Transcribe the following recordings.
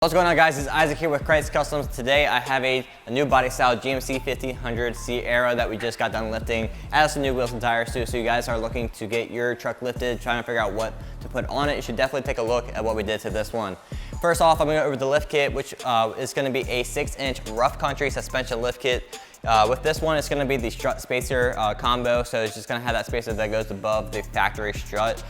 What's going on, guys? It's Isaac here with Krietz Customs. Today I have a new body style GMC 1500 Sierra that we just got done lifting. Added some new wheels and tires too, so you guys are looking to get your truck lifted, trying to figure out what to put on it. You should definitely take a look at what we did to this one. First off, I'm going to go over the lift kit, which is going to be a 6-inch rough country suspension lift kit. With this one, it's going to be the strut spacer combo, so it's just going to have that spacer that goes above the factory strut,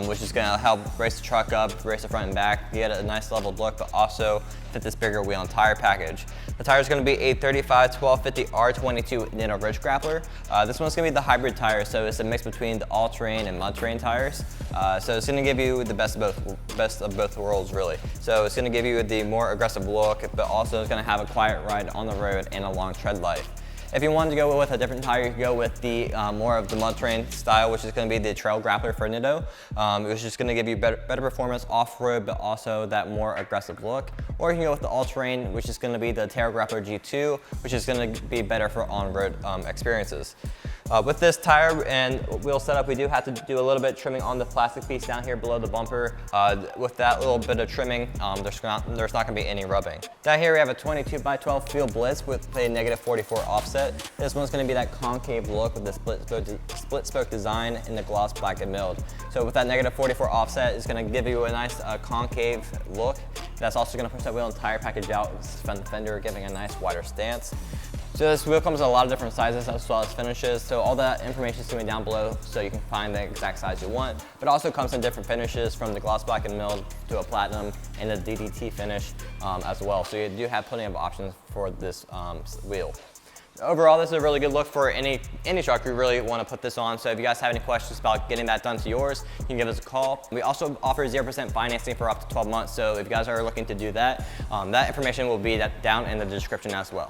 which is going to help raise the truck up, raise the front and back, get a nice leveled look, but also fit this bigger wheel and tire package. The tire is going to be a 35-12-50 R22 Nitto Ridge Grappler. This one's going to be the hybrid tire, so it's a mix between the all-terrain and mud-terrain tires. So it's going to give you the best of both worlds, really. So it's going to give you the more aggressive look, but also it's going to have a quiet ride on the road and a long tread life. If you wanted to go with a different tire, you could go with the more of the mud terrain style, which is going to be the trail grappler for Nitto, which is going to give you better performance off-road, but also that more aggressive look. Or you can go with the all-terrain, which is going to be the tail grappler G2, which is going to be better for on-road experiences. With this tire and wheel setup, we do have to do a little bit of trimming on the plastic piece down here below the bumper. With that little bit of trimming, there's not going to be any rubbing. Down here we have a 22x12 Fuel Blitz with a -44 offset. This one's going to be that concave look with the split spoke design in the gloss black and milled. So with that -44 offset, it's going to give you a nice concave look. That's also going to push that wheel and tire package out, suspend the fender, giving a nice wider stance. So this wheel comes in a lot of different sizes as well as finishes, so all that information is going to be down below so you can find the exact size you want. But it also comes in different finishes, from the gloss black and milled to a platinum and a DDT finish as well. So you do have plenty of options for this wheel. Overall, this is a really good look for any truck you really want to put this on. So if you guys have any questions about getting that done to yours, you can give us a call. We also offer 0% financing for up to 12 months. So if you guys are looking to do that, that information will be down in the description as well.